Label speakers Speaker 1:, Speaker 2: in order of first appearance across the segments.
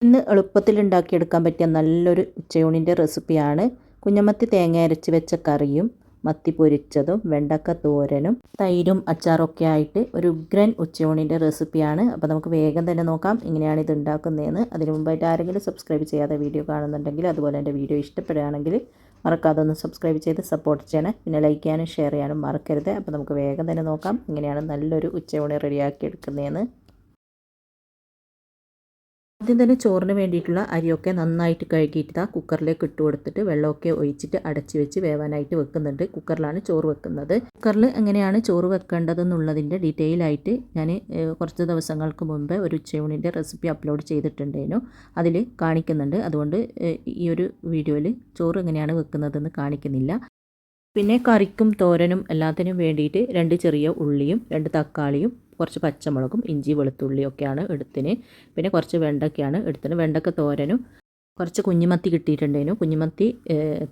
Speaker 1: ഇന്ന് എളുപ്പത്തിൽ ഉണ്ടാക്കിയെടുക്കാൻ പറ്റിയ നല്ലൊരു ഉച്ചയൂണിൻ്റെ റെസിപ്പിയാണ്. കുഞ്ഞമത്തി തേങ്ങ അരച്ച് വെച്ച കറിയും മത്തി പൊരിച്ചതും വെണ്ടക്ക തോരനും തൈരും അച്ചാറൊക്കെ ആയിട്ട് ഒരു ഉഗ്രൻ ഉച്ചയൂണിൻ്റെ റെസിപ്പിയാണ്. അപ്പോൾ നമുക്ക് വേഗം തന്നെ നോക്കാം എങ്ങനെയാണ് ഇത് ഉണ്ടാക്കുന്നതെന്ന്. അതിനു മുമ്പായിട്ട് ആരെങ്കിലും സബ്സ്ക്രൈബ് ചെയ്യാതെ വീഡിയോ കാണുന്നുണ്ടെങ്കിൽ, അതുപോലെ എൻ്റെ വീഡിയോ ഇഷ്ടപ്പെടുകയാണെങ്കിൽ മറക്കാതെ ഒന്ന് സബ്സ്ക്രൈബ് ചെയ്ത് സപ്പോർട്ട് ചെയ്യണം. പിന്നെ ലൈക്ക് ചെയ്യാനും ഷെയർ ചെയ്യാനും മറക്കരുത്. അപ്പോൾ നമുക്ക് വേഗം തന്നെ നോക്കാം എങ്ങനെയാണ് നല്ലൊരു ഉച്ചയൂണ് റെഡിയാക്കി എടുക്കുന്നതെന്ന്. ആദ്യം തന്നെ ചോറിന് വേണ്ടിയിട്ടുള്ള അരിയൊക്കെ നന്നായിട്ട് കഴുകിയിട്ട് കുക്കറിലേക്ക് ഇട്ട് കൊടുത്തിട്ട് വെള്ളമൊക്കെ ഒഴിച്ചിട്ട് അടച്ചു വെച്ച് വേവാനായിട്ട് വെക്കുന്നുണ്ട്. കുക്കറിലാണ് ചോറ് വെക്കുന്നത്. കുക്കറിൽ എങ്ങനെയാണ് ചോറ് വെക്കേണ്ടതെന്നുള്ളതിൻ്റെ ഡീറ്റെയിൽ ആയിട്ട് ഞാൻ കുറച്ച് ദിവസങ്ങൾക്ക് മുമ്പ് ഒരു ഉച്ചയൂണിൻ്റെ റെസിപ്പി അപ്ലോഡ് ചെയ്തിട്ടുണ്ടായിരുന്നു. അതിൽ കാണിക്കുന്നുണ്ട്. അതുകൊണ്ട് ഈ ഒരു വീഡിയോയിൽ ചോറ് എങ്ങനെയാണ് വെക്കുന്നതെന്ന് കാണിക്കുന്നില്ല. പിന്നെ കറിക്കും തോരനും എല്ലാത്തിനും വേണ്ടിയിട്ട് 2 ചെറിയ ഉള്ളിയും 2 തക്കാളിയും കുറച്ച് പച്ചമുളകും ഇഞ്ചി വെളുത്തുള്ളിയൊക്കെയാണ് എടുത്തിന്. പിന്നെ കുറച്ച് വെണ്ടയ്ക്കയാണ് എടുത്തിന്. വെണ്ടയ്ക്ക തോരനും കുറച്ച് കുഞ്ഞിമത്തി കിട്ടിയിട്ടുണ്ടായിരുന്നു. കുഞ്ഞിമത്തി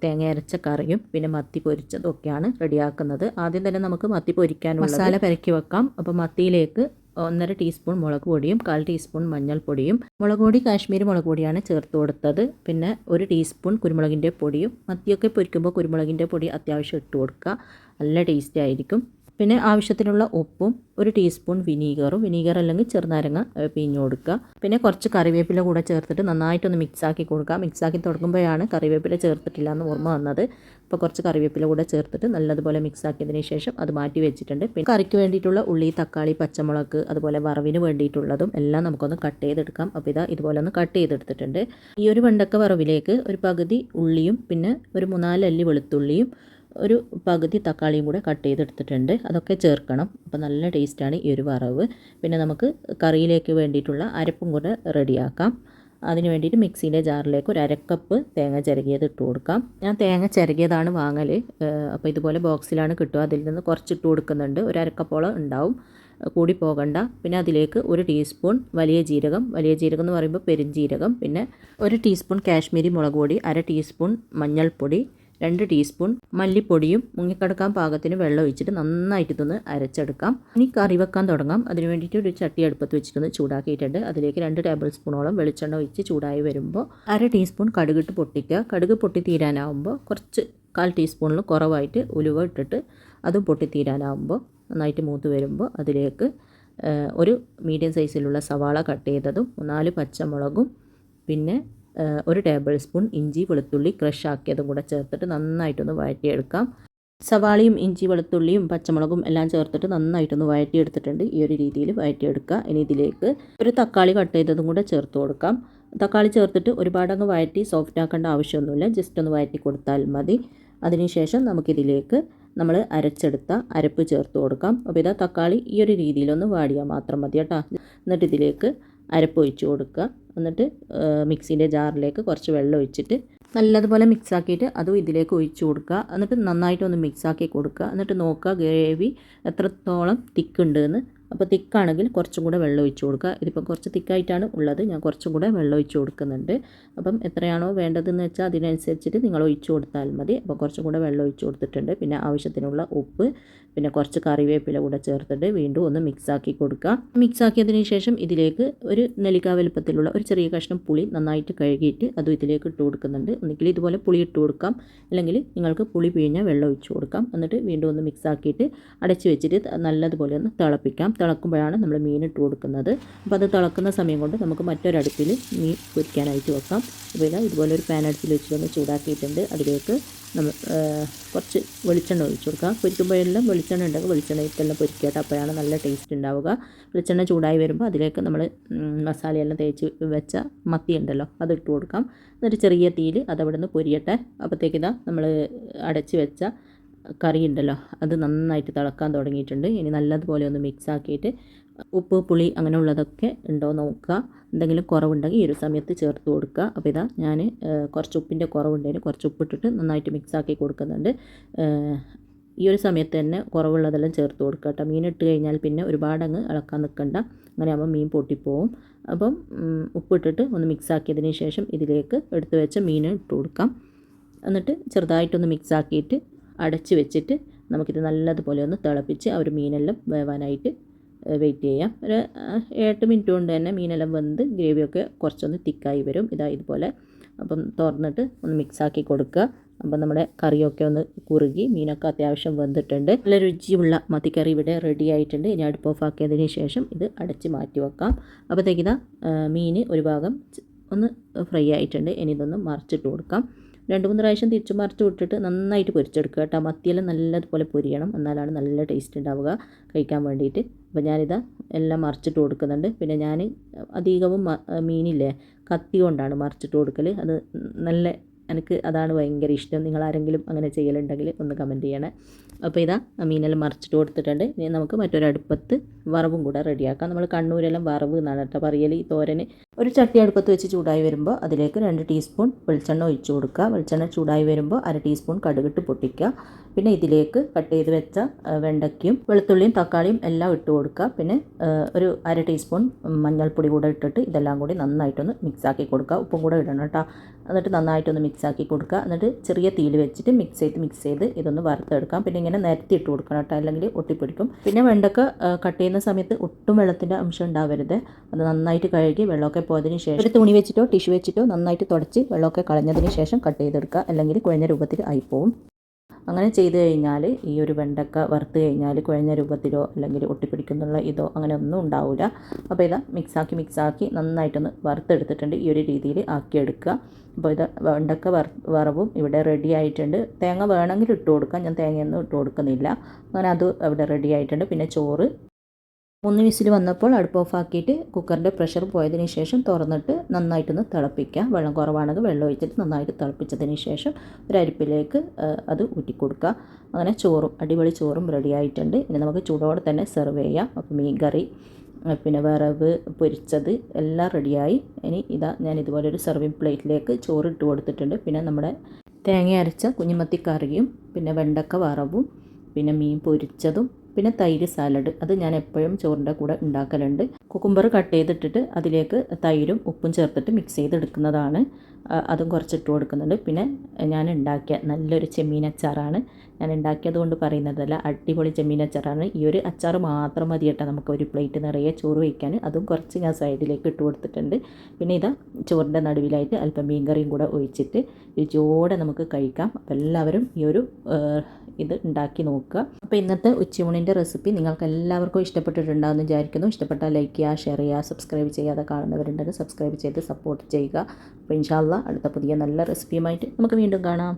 Speaker 1: തേങ്ങ അരച്ച കറിയും പിന്നെ മത്തി പൊരിച്ചതും ഒക്കെയാണ് റെഡിയാക്കുന്നത്. ആദ്യം തന്നെ നമുക്ക് മത്തി പൊരിക്കാനുള്ള മസാല പെരക്കി വെക്കാം. അപ്പോൾ മത്തിയിലേക്ക് 1.5 ടീസ്പൂൺ മുളക് പൊടിയും 1/4 ടീസ്പൂൺ മഞ്ഞൾപ്പൊടിയും, മുളക് പൊടി കാശ്മീരി മുളക് പൊടിയാണ് ചേർത്ത് കൊടുത്തത്. പിന്നെ 1 ടീസ്പൂൺ കുരുമുളകിൻ്റെ പൊടിയും. മത്തിയൊക്കെ പൊരിക്കുമ്പോൾ കുരുമുളകിൻ്റെ പൊടി അത്യാവശ്യം ഇട്ട് കൊടുക്കുക, നല്ല ടേസ്റ്റ് ആയിരിക്കും. പിന്നെ ആവശ്യത്തിനുള്ള ഉപ്പും 1 ടീസ്പൂൺ വിനീഗർ അല്ലെങ്കിൽ ചെറുനാരങ്ങ പിഴിഞ്ഞ് കൊടുക്കുക. പിന്നെ കുറച്ച് കറിവേപ്പില കൂടെ ചേർത്തിട്ട് നന്നായിട്ടൊന്ന് മിക്സാക്കി കൊടുക്കുക. മിക്സാക്കി തുടങ്ങുമ്പോഴാണ് കറിവേപ്പില ചേർത്തിട്ടില്ല എന്ന് ഓർമ്മ വന്നത്. അപ്പോൾ കുറച്ച് കറിവേപ്പില കൂടെ ചേർത്തിട്ട് നല്ലതുപോലെ മിക്സാക്കിയതിന് ശേഷം അത് മാറ്റി വെച്ചിട്ടുണ്ട്. പിന്നെ കറിക്ക് വേണ്ടിയിട്ടുള്ള ഉള്ളി, തക്കാളി, പച്ചമുളക്, അതുപോലെ വറവിന് വേണ്ടിയിട്ടുള്ളതും എല്ലാം നമുക്കൊന്ന് കട്ട് ചെയ്തെടുക്കാം. അപ്പോൾ ഇതുപോലെ ഒന്ന് കട്ട് ചെയ്തെടുത്തിട്ടുണ്ട്. ഈ ഒരു വെണ്ടക്ക വറവിലേക്ക് ഒരു പകുതി ഉള്ളിയും പിന്നെ ഒരു 3-4 അല്ലി വെളുത്തുള്ളിയും ഒരു പകുതി തക്കാളിയും കൂടെ കട്ട് ചെയ്തെടുത്തിട്ടുണ്ട്. അതൊക്കെ ചേർക്കണം. അപ്പോൾ നല്ല ടേസ്റ്റാണ് ഈ ഒരു വറവ്. പിന്നെ നമുക്ക് കറിയിലേക്ക് വേണ്ടിയിട്ടുള്ള അരപ്പും കൂടെ റെഡിയാക്കാം. അതിന് വേണ്ടിയിട്ട് മിക്സിൻ്റെ ജാറിലേക്ക് ഒരു 1/2 കപ്പ് തേങ്ങ ചിരകിയത് ഇട്ട് കൊടുക്കാം. ഞാൻ തേങ്ങ ചിരകിയതാണ് വാങ്ങൽ. അപ്പോൾ ഇതുപോലെ ബോക്സിലാണ് കിട്ടുക. അതിൽ നിന്ന് കുറച്ചിട്ട് കൊടുക്കുന്നുണ്ട്. ഒരു 1/2 കപ്പോളം ഉണ്ടാവും, കൂടി പോകണ്ട. പിന്നെ അതിലേക്ക് 1 ടീസ്പൂൺ വലിയ ജീരകം എന്ന് പറയുമ്പോൾ പെരുംജീരകം, പിന്നെ 1 ടീസ്പൂൺ കാശ്മീരി മുളക് പൊടി, 1/2 ടീസ്പൂൺ മഞ്ഞൾപ്പൊടി, 2 ടീസ്പൂൺ മല്ലിപ്പൊടിയും മുങ്ങിക്കിടക്കാൻ പാകത്തിന് വെള്ളം ഒഴിച്ചിട്ട് നന്നായിട്ട് ഇതൊന്ന് അരച്ചെടുക്കാം. ഇനി കറി വെക്കാൻ തുടങ്ങാം. അതിന് വേണ്ടിയിട്ട് ഒരു ചട്ടി അടുപ്പത്ത് വെച്ചിട്ടൊന്ന് ചൂടാക്കിയിട്ടുണ്ട്. അതിലേക്ക് 2 ടേബിൾ സ്പൂണോളം വെളിച്ചെണ്ണ ഒഴിച്ച് ചൂടായി വരുമ്പോൾ 1/2 ടീസ്പൂൺ കടുകിട്ട് പൊട്ടിക്കുക. കടുക് പൊട്ടി തീരാനാവുമ്പോൾ കുറച്ച് 1/4 ടീസ്പൂണിൽ കുറവായിട്ട് ഉലുവ ഇട്ടിട്ട് അതും പൊട്ടി തീരാനാവുമ്പോൾ നന്നായിട്ട് മൂത്ത് വരുമ്പോൾ അതിലേക്ക് ഒരു മീഡിയം സൈസിലുള്ള സവാള കട്ട് ചെയ്തതും 4 പച്ചമുളകും പിന്നെ 1 ടേബിൾ സ്പൂൺ ഇഞ്ചി വെളുത്തുള്ളി ക്രഷ് ആക്കിയതും കൂടെ ചേർത്തിട്ട് നന്നായിട്ടൊന്ന് വഴറ്റിയെടുക്കാം. സവാളയും ഇഞ്ചി വെളുത്തുള്ളിയും പച്ചമുളകും എല്ലാം ചേർത്തിട്ട് നന്നായിട്ടൊന്ന് വഴറ്റിയെടുത്തിട്ടുണ്ട്. ഈ ഒരു രീതിയിൽ വഴറ്റിയെടുക്കുക. ഇനി ഇതിലേക്ക് ഒരു തക്കാളി കട്ട് ചെയ്തതും കൂടെ ചേർത്ത് കൊടുക്കാം. തക്കാളി ചേർത്തിട്ട് ഒരുപാടങ്ങ് വഴറ്റി സോഫ്റ്റ് ആക്കേണ്ട ആവശ്യമൊന്നുമില്ല, ജസ്റ്റ് ഒന്ന് വഴറ്റി കൊടുത്താൽ മതി. അതിനുശേഷം നമുക്കിതിലേക്ക് നമ്മൾ അരച്ചെടുത്ത അരപ്പ് ചേർത്ത് കൊടുക്കാം. അപ്പോൾ തക്കാളി ഈ ഒരു രീതിയിലൊന്ന് വാടിയാൽ മാത്രം മതി കേട്ടോ. എന്നിട്ട് ഇതിലേക്ക് അരപ്പ് ഒഴിച്ച് കൊടുക്കുക. എന്നിട്ട് മിക്സിൻ്റെ ജാറിലേക്ക് കുറച്ച് വെള്ളം ഒഴിച്ചിട്ട് നല്ലതുപോലെ മിക്സാക്കിയിട്ട് അതും ഇതിലേക്ക് ഒഴിച്ച് കൊടുക്കുക. എന്നിട്ട് നന്നായിട്ടൊന്ന് മിക്സാക്കി കൊടുക്കുക. എന്നിട്ട് നോക്കുക ഗ്രേവി എത്രത്തോളം തിക്കുണ്ടെന്ന്. അപ്പോൾ തിക്കാണെങ്കിൽ കുറച്ചും കൂടെ വെള്ളം ഒഴിച്ച് കൊടുക്കുക. ഇതിപ്പം കുറച്ച് തിക്കായിട്ടാണ് ഉള്ളത്, ഞാൻ കുറച്ചും കൂടെ വെള്ളം ഒഴിച്ച് കൊടുക്കുന്നുണ്ട്. അപ്പം എത്രയാണോ വേണ്ടതെന്ന് വെച്ചാൽ അതിനനുസരിച്ചിട്ട് നിങ്ങൾ ഒഴിച്ച് കൊടുത്താൽ മതി. അപ്പോൾ കുറച്ചും കൂടെ വെള്ളം ഒഴിച്ച് കൊടുത്തിട്ടുണ്ട്. പിന്നെ ആവശ്യത്തിനുള്ള ഉപ്പ്, പിന്നെ കുറച്ച് കറിവേപ്പില കൂടെ ചേർത്തിട്ട് വീണ്ടും ഒന്ന് മിക്സാക്കി കൊടുക്കുക. മിക്സാക്കിയതിന് ശേഷം ഇതിലേക്ക് ഒരു നെല്ലിക്ക വലുപ്പത്തിലുള്ള ഒരു ചെറിയ കഷ്ണം പുളി നന്നായിട്ട് കഴുകിയിട്ട് അതും ഇതിലേക്ക് ഇട്ട് കൊടുക്കുന്നുണ്ട്. ഒന്നുകിൽ ഇതുപോലെ പുളി ഇട്ട് കൊടുക്കാം, അല്ലെങ്കിൽ നിങ്ങൾക്ക് പുളി പിഴിഞ്ഞ വെള്ളം ഒഴിച്ച് കൊടുക്കാം. എന്നിട്ട് വീണ്ടും ഒന്ന് മിക്സാക്കിയിട്ട് അടച്ച് വെച്ചിട്ട് നല്ലതുപോലെ ഒന്ന് തിളപ്പിക്കാം. തിളക്കുമ്പോഴാണ് നമ്മൾ മീൻ ഇട്ട് കൊടുക്കുന്നത്. അപ്പോൾ അത് തിളക്കുന്ന സമയം കൊണ്ട് നമുക്ക് മറ്റൊരടുപ്പിൽ മീൻ പൊരിക്കാനായിട്ട് വെക്കാം. അപ്പോൾ ഇതുപോലെ ഒരു പാൻ അടുപ്പിൽ വെച്ചിട്ടൊന്ന് ചൂടാക്കിയിട്ടുണ്ട്. അതിലേക്ക് നമ്മൾ കുറച്ച് വെളിച്ചെണ്ണ ഒഴിച്ച് കൊടുക്കുക. പൊരിക്കുമ്പോഴെല്ലാം വെളിച്ചെണ്ണ ഉണ്ടെങ്കിൽ വെളിച്ചെണ്ണയിട്ടെല്ലാം പൊരിക്കട്ടെ, അപ്പോഴാണ് നല്ല ടേസ്റ്റ് ഉണ്ടാവുക. വെളിച്ചെണ്ണ ചൂടായി വരുമ്പോൾ അതിലേക്ക് നമ്മൾ മസാലയെല്ലാം തേച്ച് വെച്ച മത്തി ഉണ്ടല്ലോ അത് ഇട്ട് കൊടുക്കാം. എന്നിട്ട് ചെറിയ തീയിൽ അതവിടെ നിന്ന് പൊരിയട്ടെ. അപ്പോഴത്തേക്ക് നമ്മൾ അടച്ച് വെച്ച കറി ഉണ്ടല്ലോ അത് നന്നായിട്ട് തിളക്കാൻ തുടങ്ങിയിട്ടുണ്ട്. ഇനി നല്ലതുപോലെ ഒന്ന് മിക്സ് ആക്കിയിട്ട് ഉപ്പ് പുളി അങ്ങനെയുള്ളതൊക്കെ ഉണ്ടോ നോക്കുക. എന്തെങ്കിലും കുറവുണ്ടെങ്കിൽ ഈ ഒരു സമയത്ത് ചേർത്ത് കൊടുക്കുക. അപ്പോൾ ഞാൻ കുറച്ച് ഉപ്പിൻ്റെ കുറവുണ്ടെങ്കിൽ കുറച്ച് ഉപ്പിട്ടിട്ട് നന്നായിട്ട് മിക്സാക്കി കൊടുക്കുന്നുണ്ട്. ഈ ഒരു സമയത്ത് തന്നെ കുറവുള്ളതെല്ലാം ചേർത്ത് കൊടുക്കുക കേട്ടോ. മീൻ ഇട്ട് കഴിഞ്ഞാൽ പിന്നെ ഒരുപാടങ്ങ് ഇളക്കാൻ നിൽക്കണ്ട, അങ്ങനെ ആകുമ്പോൾ മീൻ പൊട്ടിപ്പോവും. അപ്പം ഉപ്പിട്ടിട്ട് ഒന്ന് മിക്സാക്കിയതിന് ശേഷം ഇതിലേക്ക് എടുത്ത് വെച്ച മീൻ ഇട്ട് കൊടുക്കാം. എന്നിട്ട് ചെറുതായിട്ടൊന്ന് മിക്സാക്കിയിട്ട് അടച്ച് വെച്ചിട്ട് നമുക്കിത് നല്ലതുപോലെ ഒന്ന് തിളപ്പിച്ച് ആ ഒരു മീനെല്ലാം വേവാനായിട്ട് വെയിറ്റ് ചെയ്യാം. ഒരു 8 മിനിറ്റ് കൊണ്ട് തന്നെ മീനെല്ലാം വെന്ത് ഗ്രേവിയൊക്കെ കുറച്ചൊന്ന് തിക്കായി വരും. ഇതുപോലെ അപ്പം തുറന്നിട്ട് ഒന്ന് മിക്സാക്കി കൊടുക്കുക. അപ്പം നമ്മുടെ കറിയൊക്കെ ഒന്ന് കുറുകി മീനൊക്കെ അത്യാവശ്യം വെന്തിട്ടുണ്ട്. നല്ല രുചിയുള്ള മത്തിക്കറി ഇവിടെ റെഡി ആയിട്ടുണ്ട്. ഇനി അടുപ്പ് ഓഫ് ആക്കിയതിന് ശേഷം ഇത് അടച്ച് മാറ്റി വെക്കാം. അപ്പോഴത്തേക്ക് ഇതാ മീൻ ഒരു ഭാഗം ഒന്ന് ഫ്രൈ ആയിട്ടുണ്ട്. ഇനി ഇതൊന്ന് മറിച്ചിട്ട് കൊടുക്കാം. 2-3 പ്രാവശ്യം തിരിച്ചു മറിച്ച് വിട്ടിട്ട് നന്നായിട്ട് പൊരിച്ചെടുക്കുക കേട്ടോ. മത്തിയെല്ലാം നല്ലതുപോലെ പൊരിയണം, എന്നാലാണ് നല്ല ടേസ്റ്റ് ഉണ്ടാവുക കഴിക്കാൻ വേണ്ടിയിട്ട്. അപ്പോൾ ഞാനിതാ എല്ലാം മറിച്ചിട്ട് കൊടുക്കുന്നുണ്ട്. പിന്നെ ഞാൻ അധികവും മീനില്ലേ കത്തി കൊണ്ടാണ് മറിച്ചിട്ട് കൊടുക്കൽ. അത് എനിക്ക് അതാണ് ഭയങ്കര ഇഷ്ടം. നിങ്ങളാരെങ്കിലും അങ്ങനെ ചെയ്യലുണ്ടെങ്കിൽ ഒന്ന് കമൻറ്റ് ചെയ്യണേ. അപ്പോൾ ഇതാ മീനെല്ലാം മറിച്ചിട്ട് കൊടുത്തിട്ടുണ്ട്. ഇനി നമുക്ക് മറ്റൊരടുപ്പത്ത് വറവും കൂടെ റെഡിയാക്കാം. നമ്മൾ കണ്ണൂരെല്ലാം വറവ് എന്നാണ് കേട്ടോ പറയൽ ഈ തോരന്. ഒരു ചട്ടി അടുപ്പത്ത് വെച്ച് ചൂടായി വരുമ്പോൾ അതിലേക്ക് 2 ടീസ്പൂൺ വെളിച്ചെണ്ണ ഒഴിച്ച് കൊടുക്കുക. വെളിച്ചെണ്ണ ചൂടായി വരുമ്പോൾ 1/2 ടീസ്പൂൺ കടുകിട്ട് പൊട്ടിക്കുക. പിന്നെ ഇതിലേക്ക് കട്ട് ചെയ്ത് വെച്ച വെണ്ടയ്ക്കയും വെളുത്തുള്ളിയും തക്കാളിയും എല്ലാം ഇട്ട് കൊടുക്കുക. പിന്നെ ഒരു 1/2 ടീസ്പൂൺ മഞ്ഞൾപ്പൊടി കൂടെ ഇട്ടിട്ട് ഇതെല്ലാം കൂടി നന്നായിട്ടൊന്ന് മിക്സാക്കി കൊടുക്കുക. ഉപ്പും കൂടെ ഇടണം കേട്ടോ. എന്നിട്ട് നന്നായിട്ടൊന്ന് മിക്സാക്കി കൊടുക്കുക. എന്നിട്ട് ചെറിയ തീയിൽ വെച്ചിട്ട് മിക്സ് ചെയ്ത് ഇതൊന്ന് വറുത്തെടുക്കാം. പിന്നെ ഇങ്ങനെ നിരത്തി ഇട്ട് കൊടുക്കണം കേട്ടോ, അല്ലെങ്കിൽ ഒട്ടിപ്പിടിക്കും. പിന്നെ വെണ്ടക്ക കട്ട് ചെയ്യുന്ന സമയത്ത് ഒട്ടും വെള്ളത്തിൻ്റെ അംശം ഉണ്ടാവരുത്. അത് നന്നായിട്ട് കഴുകി വെള്ളമൊക്കെ പോയതിന് ശേഷം ഒരു തുണി വെച്ചിട്ടോ ടിഷ്യൂ വെച്ചിട്ടോ നന്നായിട്ട് തുടച്ച് വെള്ളമൊക്കെ കളഞ്ഞതിന് ശേഷം കട്ട് ചെയ്തെടുക്കുക, അല്ലെങ്കിൽ കുഴഞ്ഞ രൂപത്തിൽ ആയിപ്പോവും. അങ്ങനെ ചെയ്ത് കഴിഞ്ഞാൽ ഈ ഒരു വെണ്ടക്ക വറുത്ത് കഴിഞ്ഞാൽ കുഴഞ്ഞ രൂപത്തിലോ അല്ലെങ്കിൽ ഒട്ടിപ്പിടിക്കുന്നുള്ള ഇതോ അങ്ങനെ ഒന്നും ഉണ്ടാവില്ല. അപ്പോൾ ഇതാ മിക്സാക്കി നന്നായിട്ടൊന്ന് വറുത്തെടുത്തിട്ടുണ്ട്. ഈ ഒരു രീതിയിൽ ആക്കിയെടുക്കുക. അപ്പോൾ ഇത് വെണ്ടക്ക വറവും ഇവിടെ റെഡി ആയിട്ടുണ്ട്. തേങ്ങ വേണമെങ്കിൽ ഇട്ട് കൊടുക്കാം, ഞാൻ തേങ്ങയൊന്നും ഇട്ട് കൊടുക്കുന്നില്ല. അങ്ങനെ അത് അവിടെ റെഡി ആയിട്ടുണ്ട്. പിന്നെ ചോറ് 3 വിസിൽ വന്നപ്പോൾ അടുപ്പ് ഓഫ് ആക്കിയിട്ട് കുക്കറിൻ്റെ പ്രഷർ പോയതിന് ശേഷം തുറന്നിട്ട് നന്നായിട്ടൊന്ന് തിളപ്പിക്കുക. വെള്ളം കുറവാണെങ്കിൽ വെള്ളം ഒഴിച്ചിട്ട് നന്നായിട്ട് തിളപ്പിച്ചതിന് ശേഷം ഒരു അരിപ്പിലേക്ക് അത് ഊറ്റിക്കൊടുക്കുക. അങ്ങനെ അടിപൊളി ചോറും റെഡി ആയിട്ടുണ്ട്. ഇനി നമുക്ക് ചൂടോടെ തന്നെ സെർവ് ചെയ്യാം. അപ്പോൾ മീൻ കറി പിന്നെ വറവ് പൊരിച്ചത് എല്ലാം റെഡിയായി. ഇനി ഞാൻ ഇതുപോലെ ഒരു സെർവിങ് പ്ലേറ്റിലേക്ക് ചോറ് ഇട്ട് കൊടുത്തിട്ടുണ്ട്. പിന്നെ നമ്മുടെ തേങ്ങ അരച്ച കുഞ്ഞുമത്തി കറിയും പിന്നെ വെണ്ടക്ക വറവും പിന്നെ മീൻ പൊരിച്ചതും പിന്നെ തൈര് സാലഡ്, അത് ഞാൻ എപ്പോഴും ചോറിൻ്റെ കൂടെ ഉണ്ടാക്കലുണ്ട്. കുക്കുംബർ കട്ട് ചെയ്തിട്ടിട്ട് അതിലേക്ക് തൈരും ഉപ്പും ചേർത്തിട്ട് മിക്സ് ചെയ്തെടുക്കുന്നതാണ്. അതും കുറച്ചിട്ട് കൊടുക്കുന്നുണ്ട്. പിന്നെ ഞാൻ ഉണ്ടാക്കിയ നല്ലൊരു ചെമ്മീൻ അച്ചാറാണ്. ഞാൻ ഉണ്ടാക്കിയത് കൊണ്ട് പറയുന്നതല്ല, അടിപൊളി ചെമ്മീൻ അച്ചാറാണ്. ഈ ഒരു അച്ചാർ മാത്രം മതി കേട്ടോ നമുക്ക് ഒരു പ്ലേറ്റ് നിറയെ ചോറ് വയ്ക്കാൻ. അതും കുറച്ച് ഞാൻ സൈഡിലേക്ക് ഇട്ട് കൊടുത്തിട്ടുണ്ട്. പിന്നെ ചോറിൻ്റെ നടുവിലായിട്ട് അല്പം മീൻ കറിയും കൂടെ ഒഴിച്ചിട്ട് രുചിയോടെ നമുക്ക് കഴിക്കാം. അപ്പോൾ എല്ലാവരും ഈ ഒരു ഇത് ഉണ്ടാക്കി നോക്കുക. അപ്പോൾ ഇന്നത്തെ ഉച്ചയൂണിൻ്റെ റെസിപ്പി നിങ്ങൾക്ക് എല്ലാവർക്കും ഇഷ്ടപ്പെട്ടിട്ടുണ്ടാകുമെന്ന് വിചാരിക്കുന്നു. ഇഷ്ടപ്പെട്ടാൽ ലൈക്ക് ചെയ്യുക, ഷെയർ ചെയ്യുക, സബ്സ്ക്രൈബ് ചെയ്യാതെ കാണുന്നവരുണ്ടെങ്കിൽ സബ്സ്ക്രൈബ് ചെയ്ത് സപ്പോർട്ട് ചെയ്യുക. അപ്പോൾ ഇൻഷാ അല്ലാഹ് അടുത്ത പുതിയ നല്ല റെസിപ്പിയുമായിട്ട് നമുക്ക് വീണ്ടും കാണാം.